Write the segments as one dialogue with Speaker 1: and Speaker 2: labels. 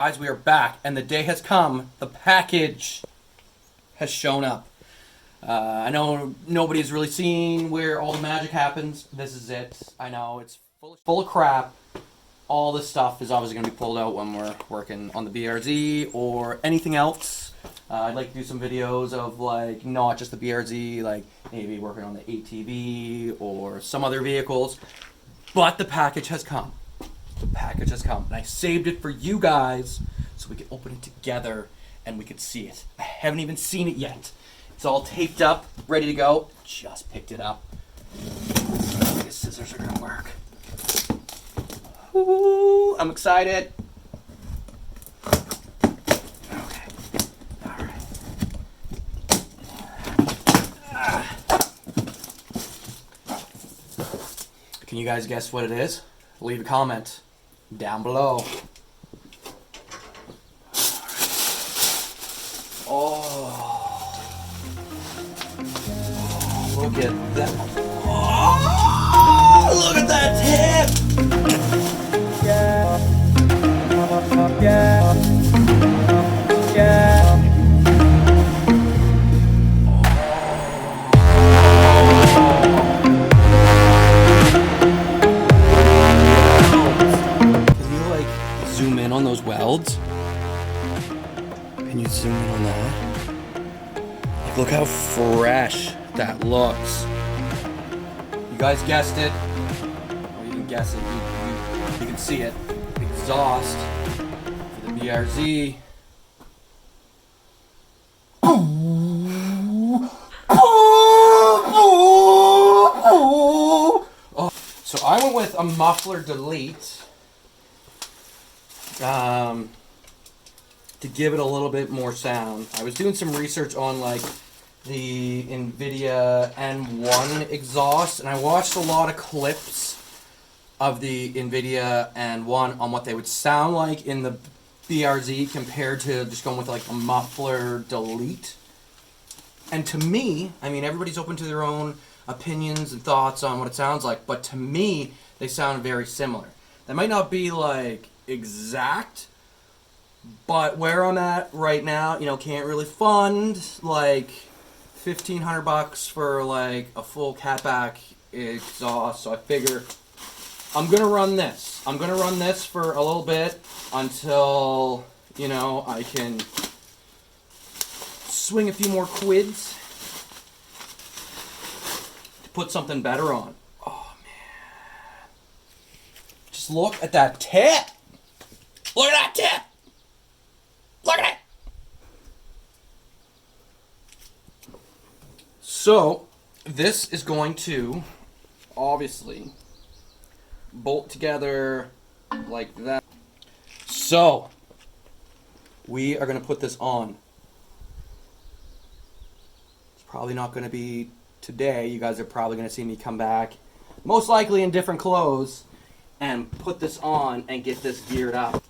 Speaker 1: Guys, we are back, and the day has come. The package has shown up. I know nobody's really seen where all the magic happens. This is it. I know it's full of crap. All this stuff is obviously going to be pulled out when we're working on the BRZ or anything else. I'd like to do some videos of, like, not just the BRZ, like maybe working on the ATV or some other vehicles. But the package has come. The package has come, and I saved it for you guys so we can open it together and we can see it. I haven't even seen it yet. It's all taped up, ready to go. Just picked it up. These scissors are gonna work. Ooh, I'm excited. Okay, all right. Can you guys guess what it is? Leave a comment down below. Oh, look at that. Oh, look at that tip. Yeah. Zoom in on those welds. Can you zoom in on that? Like, look how fresh that looks. You guys guessed it. Or you can guess it. You can see it. Exhaust for the BRZ. Oh. So I went with a muffler delete. To give it a little bit more sound. I was doing some research on, like, the NVIDIA N1 exhaust, and I watched a lot of clips of the NVIDIA N1 on what they would sound like in the BRZ compared to just going with, like, a muffler delete. And to me, I mean, everybody's open to their own opinions and thoughts on what it sounds like, but to me, they sound very similar. They might not be, like, exact, but where I'm at right now, you know, can't really fund like $1,500 for like a full catback exhaust. So I figure I'm gonna run this. I'm gonna run this for a little bit until, you know, I can swing a few more quids to put something better on. Oh man, just look at that tip. Look at that tip! Look at it! So, this is going to, obviously, bolt together like that. So, we are going to put this on. It's probably not going to be today. You guys are probably going to see me come back, most likely in different clothes, and put this on and get this geared up.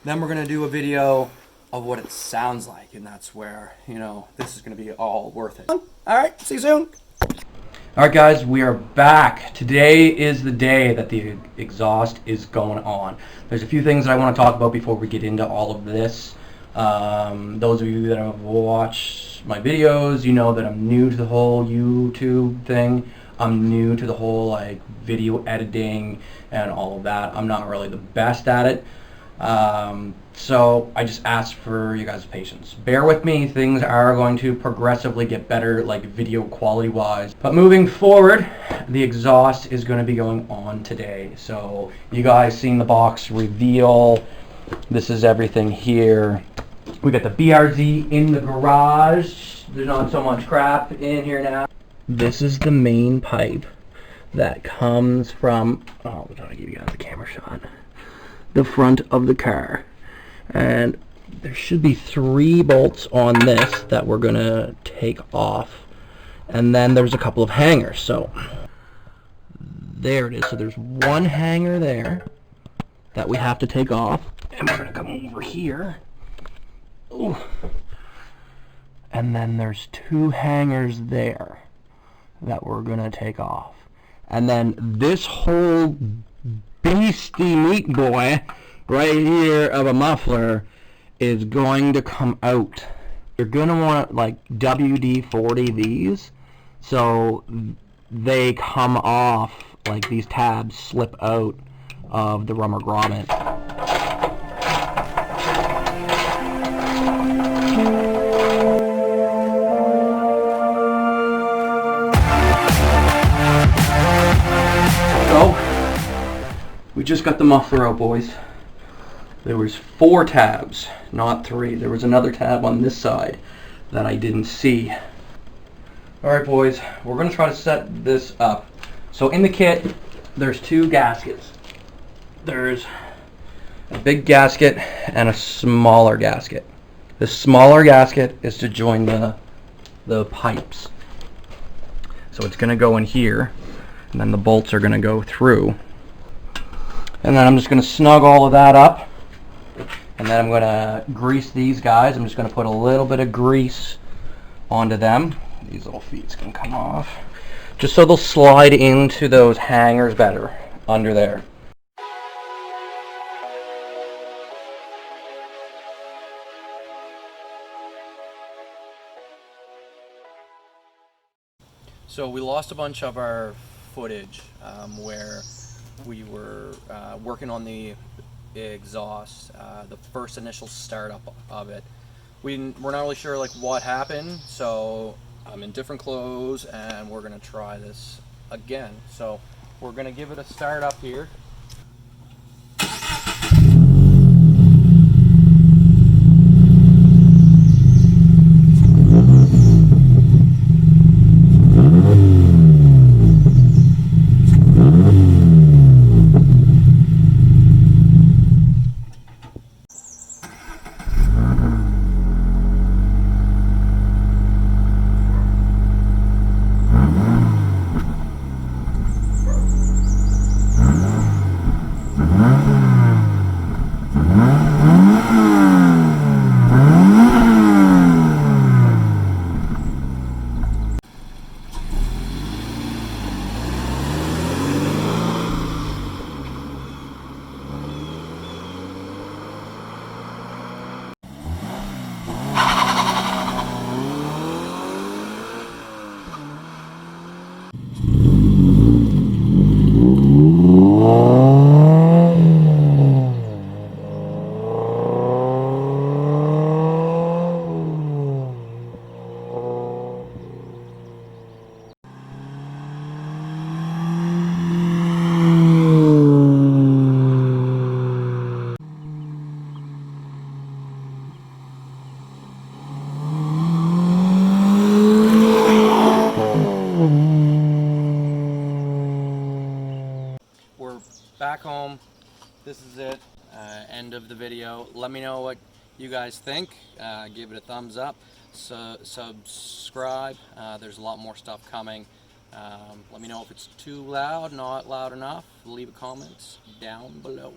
Speaker 1: Then we're going to do a video of what it sounds like, and that's where, you know, this is going to be all worth it. All right, see you soon. All right, guys, we are back. Today is the day that the exhaust is going on. There's a few things that I want to talk about before we get into all of this. Those of you that have watched my videos, you know that I'm new to the whole YouTube thing. I'm new to the whole, like, video editing and all of that. I'm not really the best at it. So I just ask for you guys' patience. Bear with me, things are going to progressively get better, like video quality wise. But moving forward, the exhaust is going to be going on today. So you guys seen the box reveal. This is everything here. We got the BRZ in the garage. There's not so much crap in here now. This is the main pipe that comes from, oh, I'm trying to give you guys the camera shot, the front of the car. And there should be 3 bolts on this that we're gonna take off, and then there's a couple of hangers. So there it is. So there's one hanger there that we have to take off, and we're gonna come over here. Ooh. And then there's 2 hangers there that we're gonna take off, and then this whole beastie meat boy right here of a muffler is going to come out. You're going to want like WD-40 these so they come off, like these tabs slip out of the rubber grommet. So, we just got the muffler out, boys. There was 4 tabs, not 3. There was another tab on this side that I didn't see. Alright boys, we're going to try to set this up. So in the kit, there's 2 gaskets. There's a big gasket and a smaller gasket. The smaller gasket is to join the pipes. So it's going to go in here, and then the bolts are going to go through. And then I'm just going to snug all of that up. And then I'm going to grease these guys. I'm just going to put a little bit of grease onto them. These little feet's going to come off. Just so they'll slide into those hangers better under there. So we lost a bunch of our footage where we were working on the exhaust, the first initial startup of it. We're not really sure like what happened, so I'm in different clothes and we're gonna try this again. So we're gonna give it a start up here. Back home. This is it. End of the video. Let me know what you guys think. Give it a thumbs up. Subscribe. There's a lot more stuff coming. Let me know if it's too loud, not loud enough. Leave a comment down below.